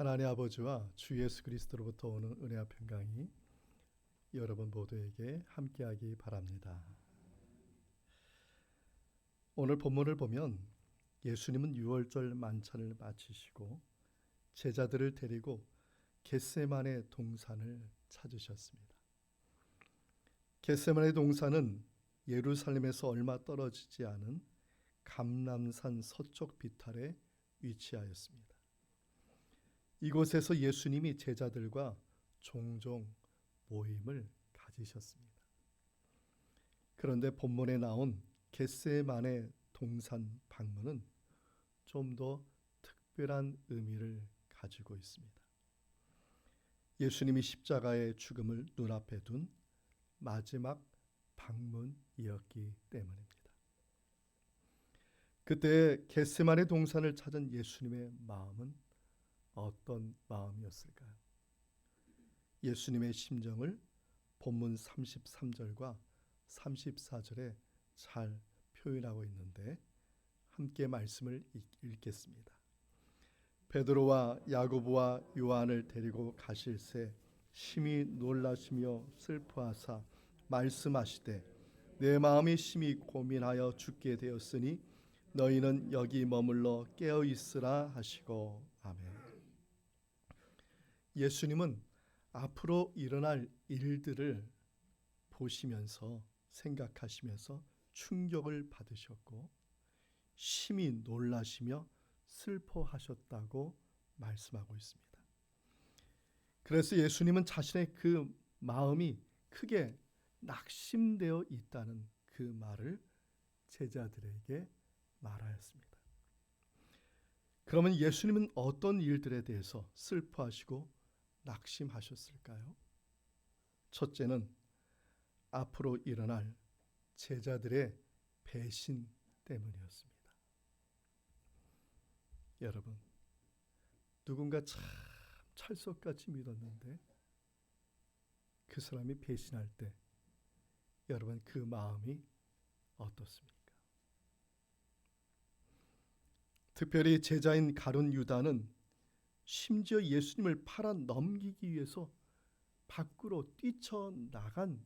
하나님 아버지와 주 예수 그리스도로부터 오는 은혜와 평강이 여러분 모두에게 함께하기 바랍니다. 오늘 본문을 보면 예수님은 유월절 만찬을 마치시고 제자들을 데리고 겟세마네 동산을 찾으셨습니다. 겟세마네 동산은 예루살렘에서 얼마 떨어지지 않은 감람산 서쪽 비탈에 위치하였습니다. 이곳에서 예수님이 제자들과 종종 모임을 가지셨습니다. 그런데 본문에 나온 겟세마네 동산 방문은 좀 더 특별한 의미를 가지고 있습니다. 예수님이 십자가의 죽음을 눈앞에 둔 마지막 방문이었기 때문입니다. 그때 겟세마네 동산을 찾은 예수님의 마음은 어떤 마음이었을까요? 예수님의 심정을 본문 33절과 34절에 잘 표현하고 있는데 함께 말씀을 읽겠습니다. 베드로와 야고보와 요한을 데리고 가실새 심히 놀라시며 슬퍼하사 말씀하시되 내 마음이 심히 고민하여 죽게 되었으니 너희는 여기 머물러 깨어 있으라 하시고 아멘. 예수님은 앞으로 일어날 일들을 보시면서 생각하시면서 충격을 받으셨고 심히 놀라시며 슬퍼하셨다고 말씀하고 있습니다. 그래서 예수님은 자신의 그 마음이 크게 낙심되어 있다는 그 말을 제자들에게 말하였습니다. 그러면 예수님은 어떤 일들에 대해서 슬퍼하시고 낙심하셨을까요? 첫째는 앞으로 일어날 제자들의 배신 때문이었습니다. 여러분, 누군가 참 찰석같이 믿었는데 그 사람이 배신할 때 여러분 그 마음이 어떻습니까? 특별히 제자인 가룟 유다는 심지어 예수님을 팔아 넘기기 위해서 밖으로 뛰쳐나간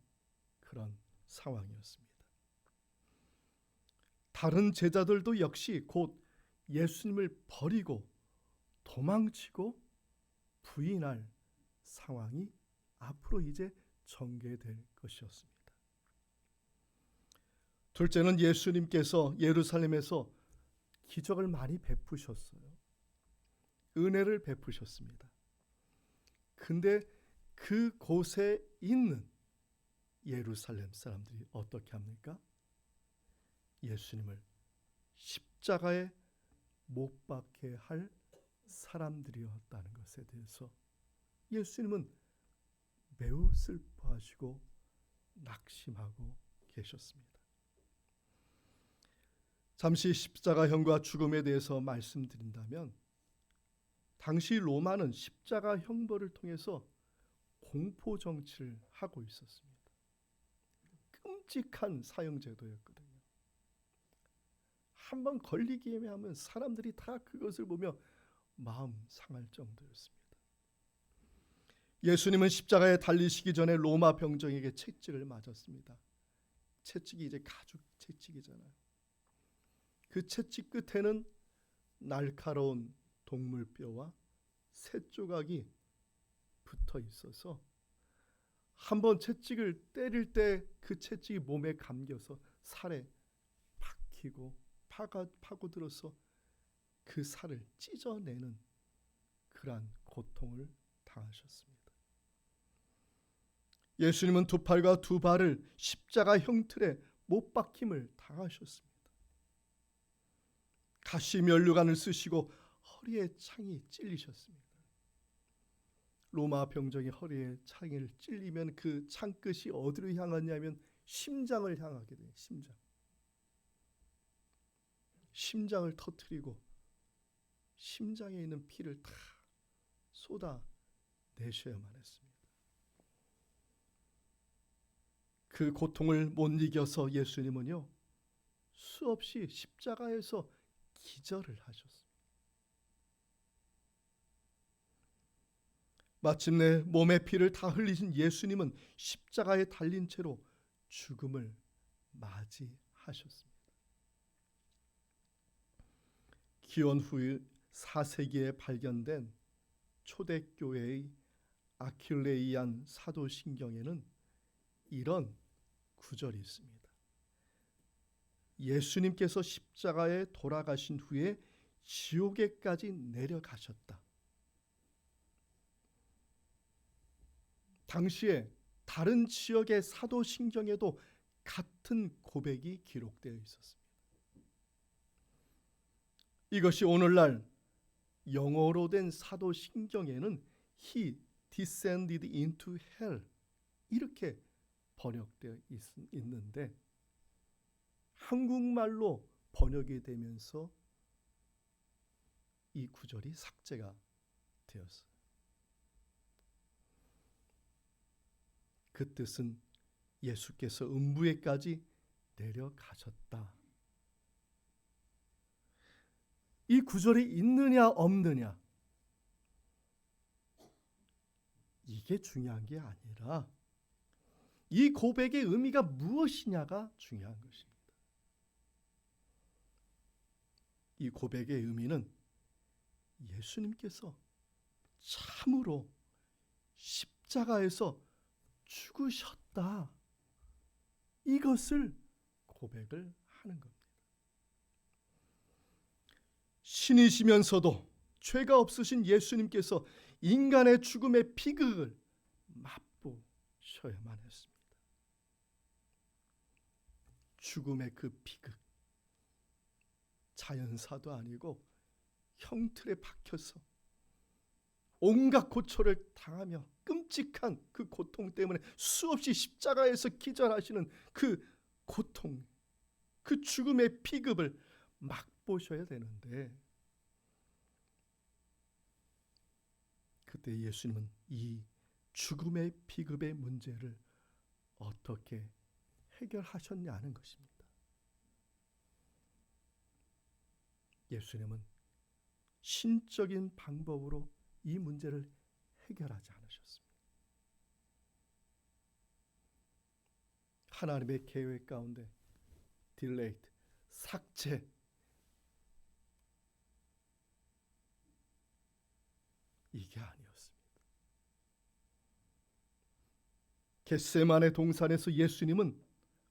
그런 상황이었습니다. 다른 제자들도 역시 곧 예수님을 버리고 도망치고 부인할 상황이 앞으로 이제 전개될 것이었습니다. 둘째는 예수님께서 예루살렘에서 기적을 많이 베푸셨어요. 은혜를 베푸셨습니다. 근데 그곳에 있는 예루살렘 사람들이 어떻게 합니까? 예수님을 십자가에 못 박게 할 사람들이었다는 것에 대해서 예수님은 매우 슬퍼하시고 낙심하고 계셨습니다. 잠시 십자가형과 죽음에 대해서 말씀드린다면 당시 로마는 십자가 형벌을 통해서 공포 정치를 하고 있었습니다. 끔찍한 사형제도였거든요. 한번 걸리기만 하면 사람들이 다 그것을 보며 마음 상할 정도였습니다. 예수님은 십자가에 달리시기 전에 로마 병정에게 채찍을 맞았습니다. 채찍이 이제 가죽 채찍이잖아요. 그 채찍 끝에는 날카로운 동물뼈와 새 조각이 붙어 있어서 한번 채찍을 때릴 때 그 채찍이 몸에 감겨서 살에 박히고 파고들어서 그 살을 찢어내는 그러한 고통을 당하셨습니다. 예수님은 두 팔과 두 발을 십자가 형틀에 못 박힘을 당하셨습니다. 가시 면류관을 쓰시고 허리에 창이 찔리셨습니다. 로마 병정이 허리에 창을 찔리면 그 창끝이 어디로 향하냐면 심장을 향하게 돼요. 심장을 터뜨리고 심장에 있는 피를 다 쏟아내셔야만 했습니다. 그 고통을 못 이겨서 예수님은요 수없이 십자가에서 기절을 하셨습니다. 마침내 몸의 피를 다 흘리신 예수님은 십자가에 달린 채로 죽음을 맞이하셨습니다. 기원 후 4세기에 발견된 초대교회의 아킬레이안 사도신경에는 이런 구절이 있습니다. 예수님께서 십자가에 돌아가신 후에 지옥에까지 내려가셨다. 당시에 다른 지역의 사도신경에도 같은 고백이 기록되어 있었습니다. 이것이 오늘날 영어로 된 사도신경에는 He descended into hell 이렇게 번역되어 있는데 한국말로 번역이 되면서 이 구절이 삭제가 되었어요. 그 뜻은 예수께서 음부에까지 내려가셨다. 이 구절이 있느냐 없느냐 이게 중요한 게 아니라 이 고백의 의미가 무엇이냐가 중요한 것입니다. 이 고백의 의미는 예수님께서 참으로 십자가에서 죽으셨다. 이것을 고백을 하는 겁니다. 신이시면서도 죄가 없으신 예수님께서 인간의 죽음의 비극을 맛보셔야만 했습니다. 죽음의 그 비극, 자연사도 아니고 형틀에 박혀서 온갖 고초를 당하며 끔찍한 그 고통 때문에 수없이 십자가에서 기절하시는 그 고통, 그 죽음의 비극을 맛보셔야 되는데 그때 예수님은 이 죽음의 비극의 문제를 어떻게 해결하셨냐는 것입니다. 예수님은 신적인 방법으로 이 문제를 해결하지 않으셨습니다. 하나님의 계획 가운데 delayed, 삭제, 이게 아니었습니다. 겟세마네 동산에서 예수님은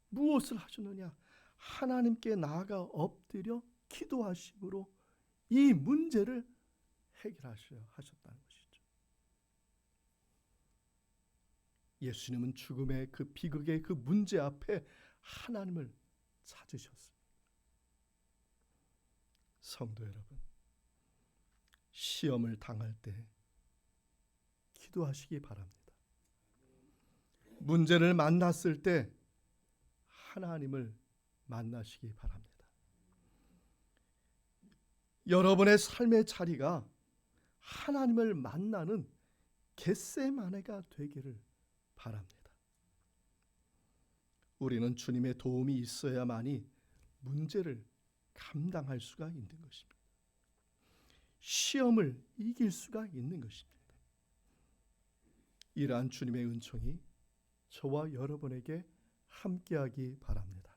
무엇을 하셨느냐? 하나님께 나아가 엎드려 기도하심으로 이 문제를 해결하셨다는 것이죠. 예수님은 죽음의 그 비극의 그 문제 앞에 하나님을 찾으셨습니다. 성도 여러분, 시험을 당할 때 기도하시기 바랍니다. 문제를 만났을 때 하나님을 만나시기 바랍니다. 여러분의 삶의 자리가 하나님을 만나는 겟세마네가 되기를 바랍니다. 우리는 주님의 도움이 있어야만이 문제를 감당할 수가 있는 것입니다. 시험을 이길 수가 있는 것입니다. 이러한 주님의 은총이 저와 여러분에게 함께하기 바랍니다.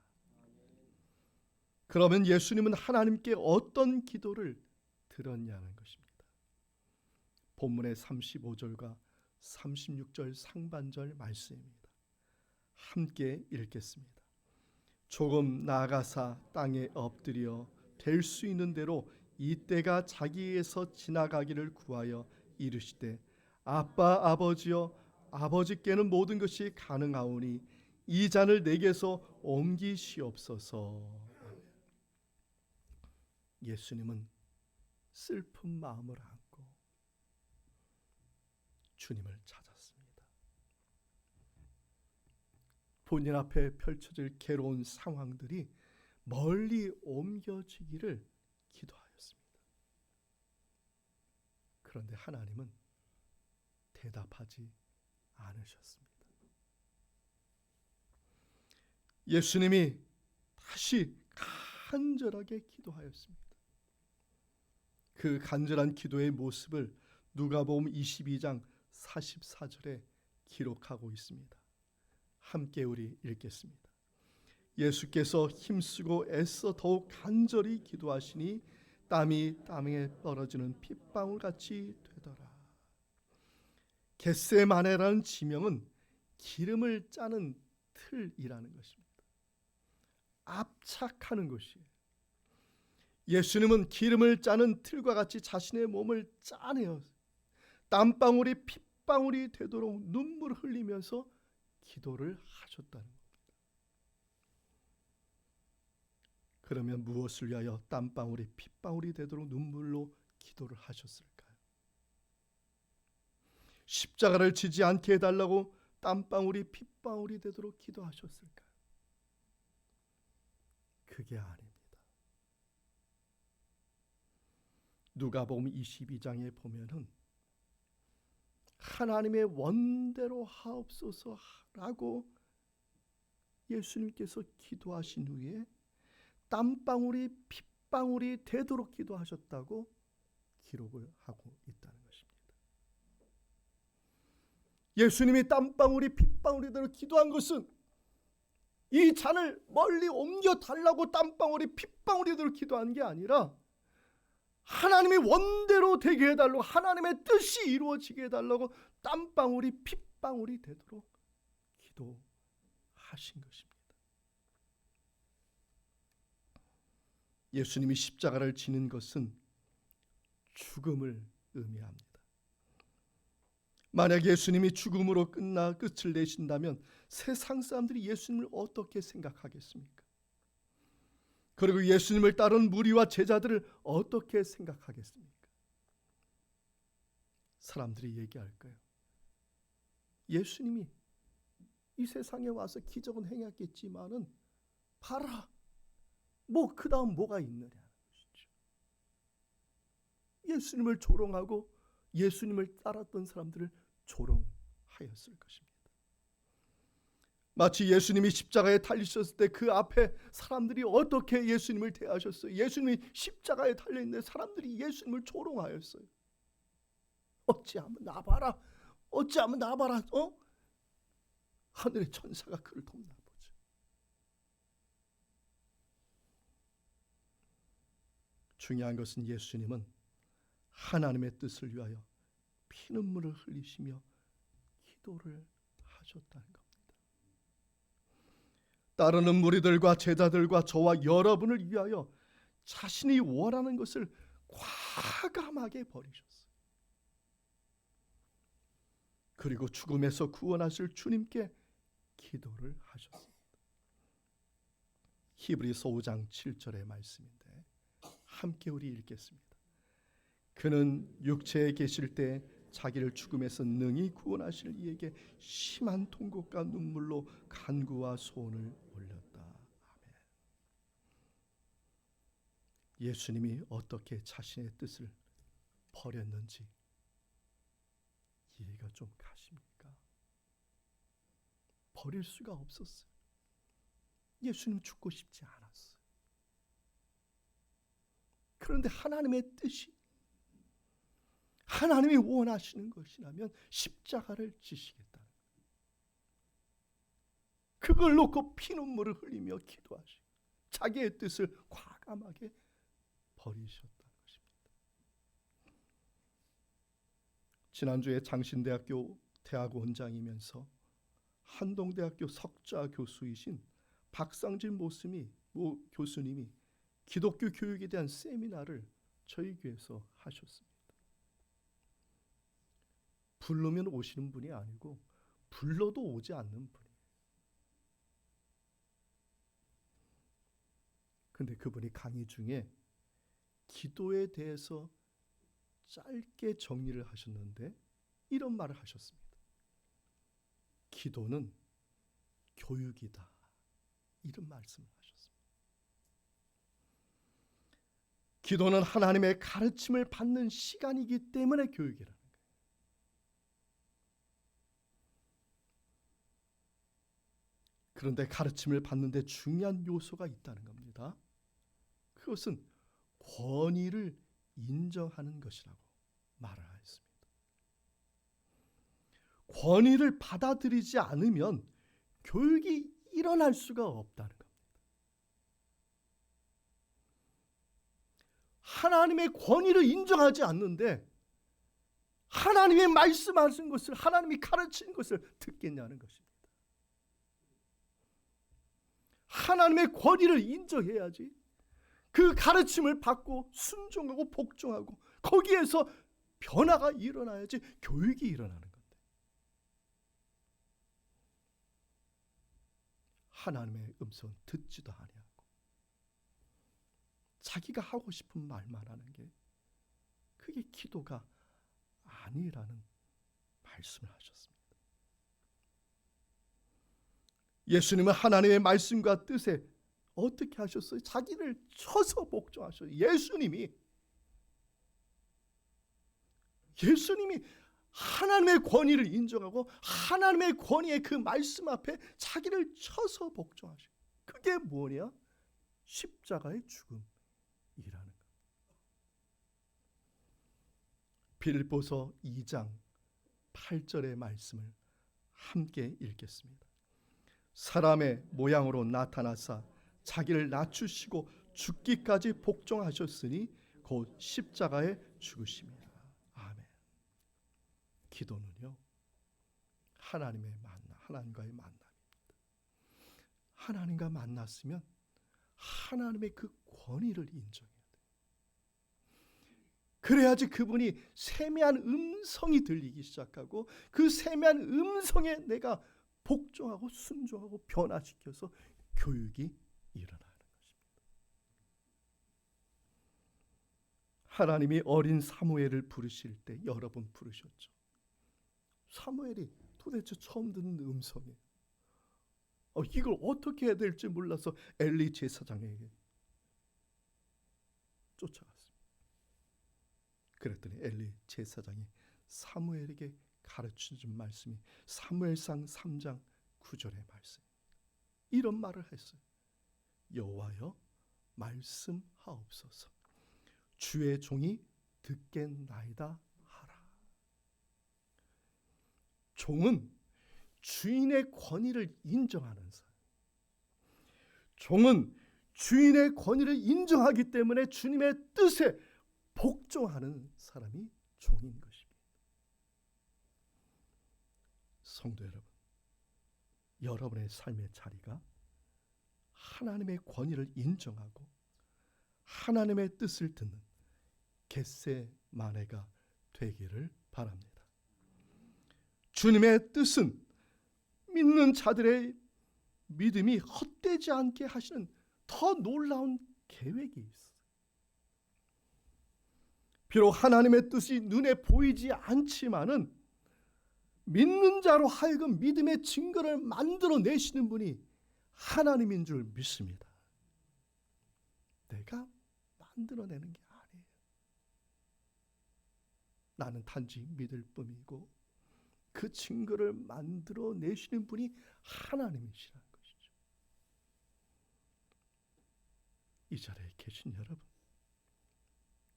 그러면 예수님은 하나님께 어떤 기도를 드렸냐는 것입니다. 본문의 35절과 36절 상반절 말씀입니다. 함께 읽겠습니다. 조금 나아가사 땅에 엎드려 될 수 있는 대로 이때가 자기에서 지나가기를 구하여 이르시되 아빠 아버지여 아버지께는 모든 것이 가능하오니 이 잔을 내게서 옮기시옵소서. 예수님은 슬픈 마음을 안고 주님을 찾았습니다. 본인 앞에 펼쳐질 괴로운 상황들이 멀리 옮겨지기를 기도하였습니다. 그런데 하나님은 대답하지 않으셨습니다. 예수님이 다시 간절하게 기도하였습니다. 그 간절한 기도의 모습을 누가복음 22장 44절에 기록하고 있습니다. 함께 우리 읽겠습니다. 예수께서 힘쓰고 애써 더욱 간절히 기도하시니 땀이 땀에 떨어지는 핏방울같이 되더라. 겟세마네라는 지명은 기름을 짜는 틀이라는 것입니다. 압착하는 것이에요. 예수님은 기름을 짜는 틀과 같이 자신의 몸을 짜내어 땀방울이 핏방울이 되도록 눈물을 흘리면서 기도를 하셨다는 겁니다. 그러면 무엇을 위하여 땀방울이 핏방울이 되도록 눈물로 기도를 하셨을까요? 십자가를 지지 않게 해달라고 땀방울이 핏방울이 되도록 기도하셨을까요? 그게 아닙니다. 누가복음 22장에 보면은 하나님의 원대로 하옵소서라고 예수님께서 기도하신 후에 땀방울이 핏방울이 되도록 기도하셨다고 기록을 하고 있다는 것입니다. 예수님이 땀방울이 핏방울이 되도록 기도한 것은 이 잔을 멀리 옮겨 달라고 땀방울이 핏방울이 되도록 기도한 게 아니라 하나님이 원대로 되게 해달라고, 하나님의 뜻이 이루어지게 해달라고 땀방울이 핏방울이 되도록 기도하신 것입니다. 예수님이 십자가를 지는 것은 죽음을 의미합니다. 만약 예수님이 죽음으로 끝을 내신다면 세상 사람들이 예수님을 어떻게 생각하겠습니까? 그리고 예수님을 따르는 무리와 제자들을 어떻게 생각하겠습니까? 사람들이 얘기할 거예요. 예수님이 이 세상에 와서 기적은 행했겠지만은 봐라, 뭐 그 다음 뭐가 있느냐는 것이죠. 예수님을 조롱하고 예수님을 따랐던 사람들을 조롱하였을 것입니다. 마치 예수님이 십자가에 달리셨을 때 그 앞에 사람들이 어떻게 예수님을 대하셨어요? 예수님이 십자가에 달려있는데 사람들이 예수님을 조롱하였어요. 어찌하면 나 봐라, 어찌하면 나 봐라, 하늘의 천사가 그를 돕나보죠. 중요한 것은 예수님은 하나님의 뜻을 위하여 피눈물을 흘리시며 기도를 하셨다는 겁니다. 따르는 무리들과 제자들과 저와 여러분을 위하여 자신이 원하는 것을 과감하게 버리셨어요. 그리고 죽음에서 구원하실 주님께 기도를 하셨습니다. 히브리서 5장 7절의 말씀인데 함께 우리 읽겠습니다. 그는 육체에 계실 때 자기를 죽음에서 능히 구원하실 이에게 심한 통곡과 눈물로 간구와 소원을 올렸다. 아멘. 예수님이 어떻게 자신의 뜻을 버렸는지 이해가 좀 가십니까? 버릴 수가 없었어요. 예수님 죽고 싶지 않았어요. 그런데 하나님의 뜻이, 하나님이 원하시는 것이라면 십자가를 지시겠다는 거예요. 그걸 놓고 피눈물을 흘리며 기도하시고 자기의 뜻을 과감하게 버리셨다는 것입니다. 지난주에 장신대학교 대학원장이면서 한동대학교 석좌 교수이신 박상진 교수님이 기독교 교육에 대한 세미나를 저희 교회에서 하셨습니다. 부르면 오시는 분이 아니고 불러도 오지 않는 분이에요. 근데 그분이 강의 중에 기도에 대해서 짧게 정리를 하셨는데 이런 말을 하셨습니다. 기도는 교육이다. 이런 말씀을 하셨습니다. 기도는 하나님의 가르침을 받는 시간이기 때문에 교육이라는 거예요. 그런데 가르침을 받는데 중요한 요소가 있다는 겁니다. 그것은 권위를 인정하는 것이라고 말을 하였습니다. 권위를 받아들이지 않으면 교육이 일어날 수가 없다는 겁니다. 하나님의 권위를 인정하지 않는데 하나님의 말씀하신 것을, 하나님이 가르친 것을 듣겠냐는 것입니다. 하나님의 권위를 인정해야지 그 가르침을 받고 순종하고 복종하고 거기에서 변화가 일어나야지 교육이 일어나는 건데, 하나님의 음성은 듣지도 아니하고 자기가 하고 싶은 말만 하는 게 그게 기도가 아니라는 말씀을 하셨습니다. 예수님은 하나님의 말씀과 뜻에 어떻게 하셨어요? 자기를 쳐서 복종하셨어요. 예수님이 하나님의 권위를 인정하고 하나님의 권위의 그 말씀 앞에 자기를 쳐서 복종하셔. 그게 뭐냐? 십자가의 죽음이라는 것. 빌립보서 2장 8절의 말씀을 함께 읽겠습니다. 사람의 모양으로 나타나사 자기를 낮추시고 죽기까지 복종하셨으니 곧 십자가에 죽으심이라. 아멘. 기도는요, 하나님과의 만남입니다. 하나님과 만났으면 하나님의 그 권위를 인정해야 돼요. 그래야지 그분이 세미한 음성이 들리기 시작하고 그 세미한 음성에 내가 복종하고 순종하고 변화시켜서 교육이 일어나는 것입니다. 하나님이 어린 사무엘을 부르실 때 여러 번 부르셨죠. 사무엘이 도대체 처음 듣는 음성이에요. 이걸 어떻게 해야 될지 몰라서 엘리 제사장에게 쫓아갔습니다. 그랬더니 엘리 제사장이 사무엘에게 가르쳐준 말씀이 사무엘상 3장 9절의 말씀. 이런 말을 했어요. 여호와여 말씀하옵소서. 주의 종이 듣겠나이다 하라. 종은 주인의 권위를 인정하는 사람. 종은 주인의 권위를 인정하기 때문에 주님의 뜻에 복종하는 사람이 종인 것입니다. 성도 여러분, 여러분의 삶의 자리가 하나님의 권위를 인정하고 하나님의 뜻을 듣는 겟세마네가 되기를 바랍니다. 주님의 뜻은 믿는 자들의 믿음이 헛되지 않게 하시는 더 놀라운 계획이 있어요. 비록 하나님의 뜻이 눈에 보이지 않지만은 믿는 자로 하여금 믿음의 증거를 만들어내시는 분이 하나님인 줄 믿습니다. 내가 만들어내는 게 아니에요. 나는 단지 믿을 뿐이고 그 증거를 만들어내시는 분이 하나님이시라는 것이죠. 이 자리에 계신 여러분,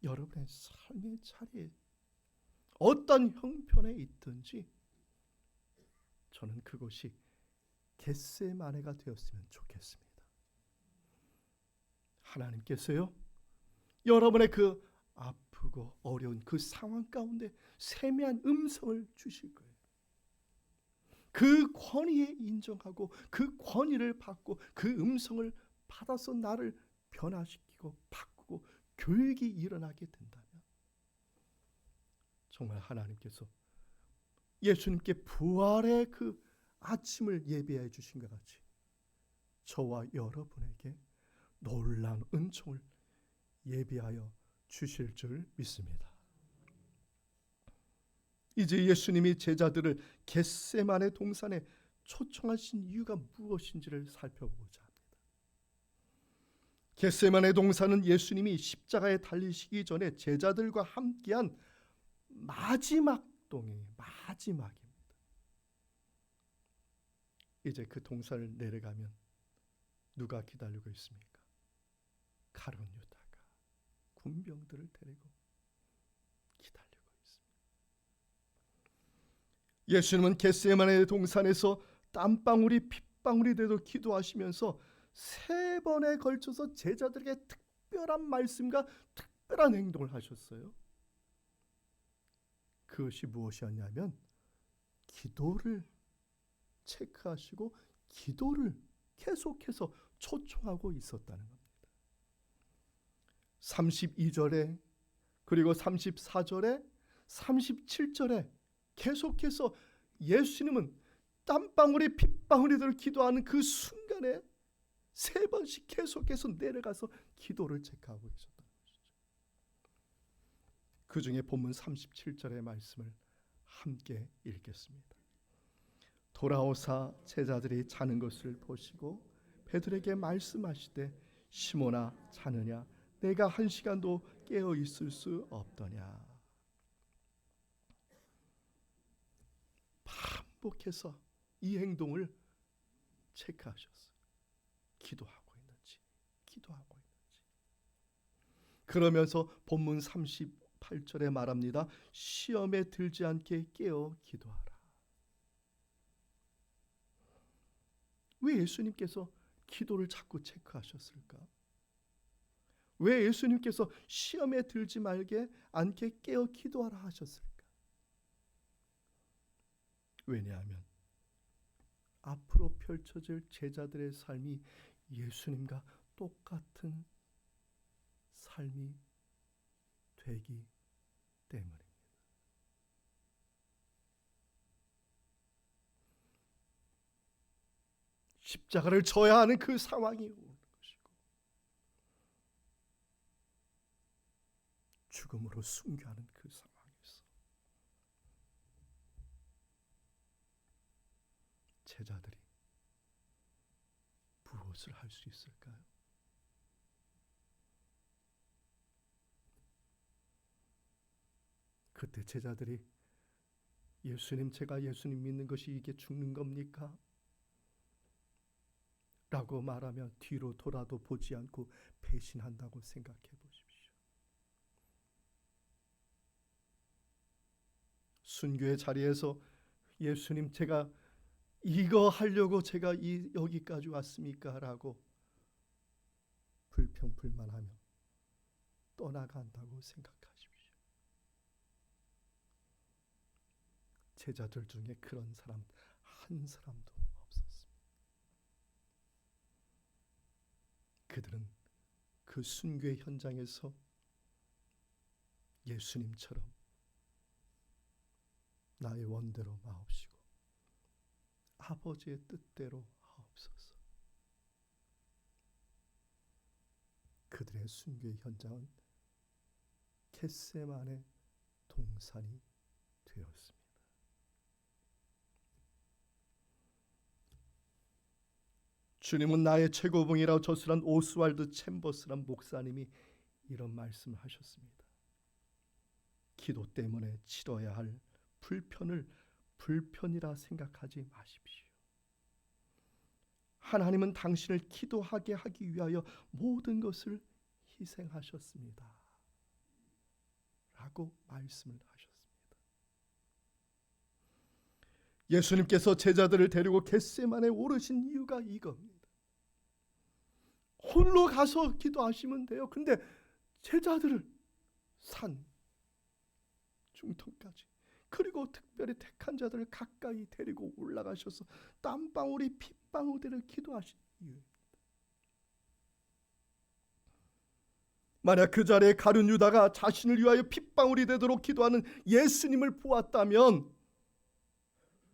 여러분의 삶의 자리에 어떤 형편에 있든지 저는 그곳이 겟세마네가 되었으면 좋겠습니다. 하나님께서요, 여러분의 그 아프고 어려운 그 상황 가운데 세미한 음성을 주실 거예요. 그 권위에 인정하고 그 권위를 받고 그 음성을 받아서 나를 변화시키고 바꾸고 교육이 일어나게 된다면 정말 하나님께서 예수님께 부활의 그 아침을 예비해 주신 것 같이 저와 여러분에게 놀라운 은총을 예비하여 주실 줄 믿습니다. 이제 예수님이 제자들을 겟세마네 동산에 초청하신 이유가 무엇인지를 살펴보고자 합니다. 겟세마네 동산은 예수님이 십자가에 달리시기 전에 제자들과 함께한 마지막 동행의 마지막입니다. 이제 그 동산을 내려가면 누가 기다리고 있습니까? 가룟 유다가 군병들을 데리고 기다리고 있습니다. 예수님은 겟세마네 동산에서 땀방울이 핏방울이 되도 기도하시면서 3번에 걸쳐서 제자들에게 특별한 말씀과 특별한 행동을 하셨어요. 그것이 무엇이었냐면 기도를 체크하시고 기도를 계속해서 초청하고 있었다는 겁니다. 32절에 그리고 34절에 37절에 계속해서 예수님은 땀방울이 핏방울이들 기도하는 그 순간에 3번씩 계속해서 내려가서 기도를 체크하고 계셨다는 것이죠. 그 중에 본문 37절의 말씀을 함께 읽겠습니다. 돌아오사 제자들이 자는 것을 보시고 베드로에게 말씀하시되 시몬아 자느냐 내가 1시간도 깨어 있을 수 없더냐. 반복해서 이 행동을 체크하셨어요. 기도하고 있는지. 그러면서 본문 38절에 말합니다. 시험에 들지 않게 깨어 기도하라. 왜 예수님께서 기도를 자꾸 체크하셨을까? 왜 예수님께서 시험에 들지 말게 않게 깨어 기도하라 하셨을까? 왜냐하면 앞으로 펼쳐질 제자들의 삶이 예수님과 똑같은 삶이 되기 때문입니다. 십자가를 져야 하는 그 상황이 오는 것이고 죽음으로 순교하는 그 상황에서 제자들이 무엇을 할 수 있을까요? 그때 제자들이 예수님, 제가 예수님 믿는 것이 이게 죽는 겁니까? 라고 말하며 뒤로 돌아도 보지 않고 배신한다고 생각해 보십시오. 순교의 자리에서 예수님, 제가 이거 하려고 제가 여기까지 왔습니까? 라고 불평불만하며 떠나간다고 생각하십시오. 제자들 중에 그런 사람 한 사람도 없었습니다. 그들은 그 순교의 현장에서 예수님처럼 나의 원대로 마옵시고 아버지의 뜻대로 하옵소서. 그들의 순교의 현장은 겟세마네 동산이 되었습니다. 주님은 나의 최고봉이라고 저술한 오스왈드 챔버스란 목사님이 이런 말씀을 하셨습니다. 기도 때문에 치러야 할 불편을 불편이라 생각하지 마십시오. 하나님은 당신을 기도하게 하기 위하여 모든 것을 희생하셨습니다. 라고 말씀을 하셨습니다. 예수님께서 제자들을 데리고 겟세마네에 오르신 이유가 이겁니다. 홀로 가서 기도하시면 돼요. 근데 제자들을 산 중턱까지 그리고 특별히 택한 자들을 가까이 데리고 올라가셔서 땀방울이 핏방울들을 기도하신 이유입니다. 만약 그 자리에 가룟 유다가 자신을 위하여 핏방울이 되도록 기도하는 예수님을 보았다면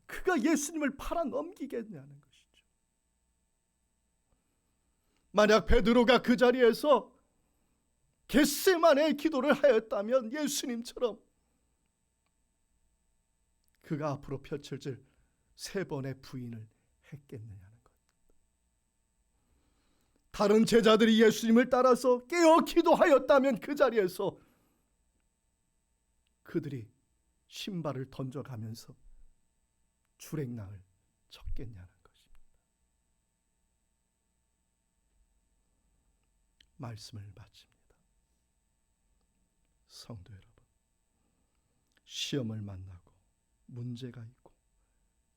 그가 예수님을 팔아넘기겠냐는 것이죠. 만약 베드로가 그 자리에서 겟세마네의 기도를 하였다면 예수님처럼 그가 앞으로 펼쳐질 3번의 부인을 했겠느냐는 것. 다른 제자들이 예수님을 따라서 깨어 기도하였다면 그 자리에서 그들이 신발을 던져가면서 주랭랑을 쳤겠냐는 것입니다. 말씀을 마칩니다. 성도 여러분, 시험을 만나고 문제가 있고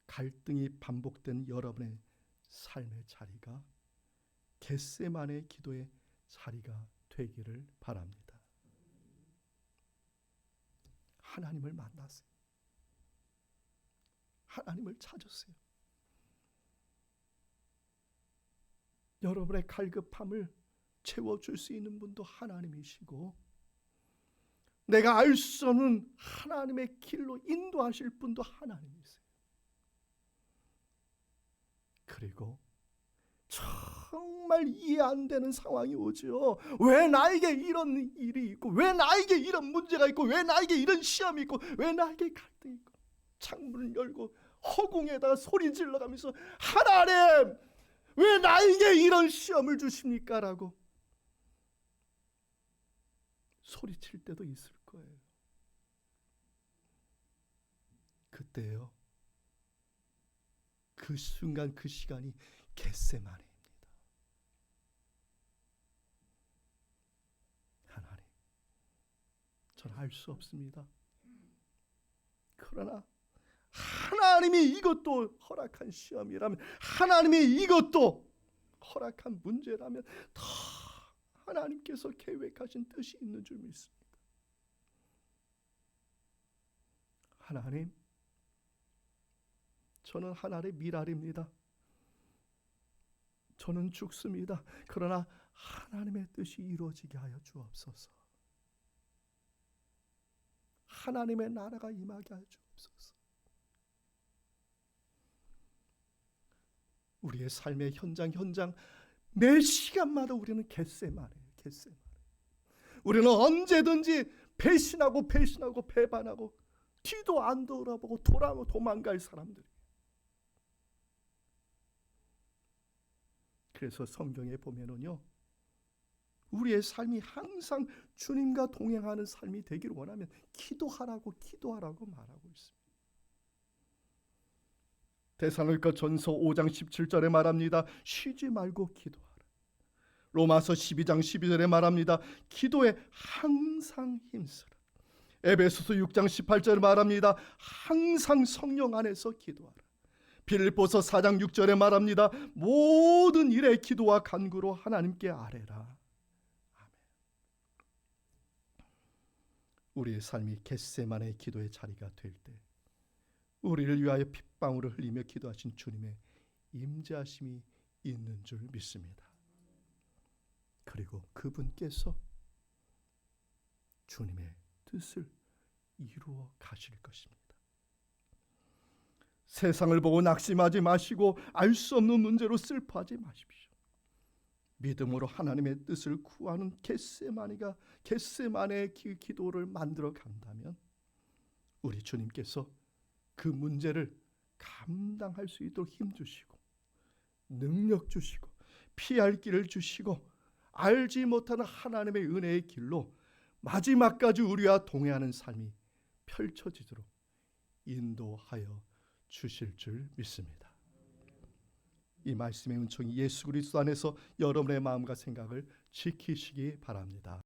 갈등이 반복된 여러분의 삶의 자리가 겟세마네 기도의 자리가 되기를 바랍니다. 하나님을 만나세요. 하나님을 찾으세요. 여러분의 갈급함을 채워줄 수 있는 분도 하나님이시고, 내가 알 수 없는 하나님의 길로 인도하실 분도 하나님이세요. 그리고 정말 이해 안 되는 상황이 오죠. 왜 나에게 이런 일이 있고, 왜 나에게 이런 문제가 있고, 왜 나에게 이런 시험이 있고, 왜 나에게 갈등이 있고, 창문을 열고 허공에다가 소리 질러가면서 하나님 왜 나에게 이런 시험을 주십니까? 라고 소리칠 때도 있을 거예요. 그때요, 그 순간 그 시간이 겟세마네입니다. 하나님, 저는 알 수 없습니다. 그러나 하나님이 이것도 허락한 시험이라면, 하나님이 이것도 허락한 문제라면 더 하나님께서 계획하신 뜻이 있는 줄 믿습니다. 하나님, 저는 하나님의 미랄입니다. 저는 죽습니다. 그러나 하나님의 뜻이 이루어지게 하여 주옵소서. 하나님의 나라가 임하게 하여 주옵소서. 우리의 삶의 현장 매 시간마다 우리는 겟세마네예요. 겟세마네. 우리는 언제든지 배신하고 배반하고 뒤도 안 돌아보고 도망갈 사람들이에요. 그래서 성경에 보면은요, 우리의 삶이 항상 주님과 동행하는 삶이 되기를 원하면 기도하라고 말하고 있습니다. 데살로니가 전서 5장 17절에 말합니다. 쉬지 말고 기도하라. 로마서 12장 12절에 말합니다. 기도에 항상 힘쓰라. 에베소서 6장 18절에 말합니다. 항상 성령 안에서 기도하라. 빌립보서 4장 6절에 말합니다. 모든 일에 기도와 간구로 하나님께 아뢰라. 아멘. 우리의 삶이 겟세마네 기도의 자리가 될 때, 우리를 위하여 핏방울을 흘리며 기도하신 주님의 임재하심이 있는 줄 믿습니다. 그리고 그분께서 주님의 뜻을 이루어 가실 것입니다. 세상을 보고 낙심하지 마시고 알 수 없는 문제로 슬퍼하지 마십시오. 믿음으로 하나님의 뜻을 구하는 겟세마네의 기도를 만들어 간다면 우리 주님께서 그 문제를 감당할 수 있도록 힘 주시고 능력 주시고 피할 길을 주시고 알지 못하는 하나님의 은혜의 길로 마지막까지 우리와 동행하는 삶이 펼쳐지도록 인도하여 주실 줄 믿습니다. 이 말씀의 은총이 예수 그리스도 안에서 여러분의 마음과 생각을 지키시기 바랍니다.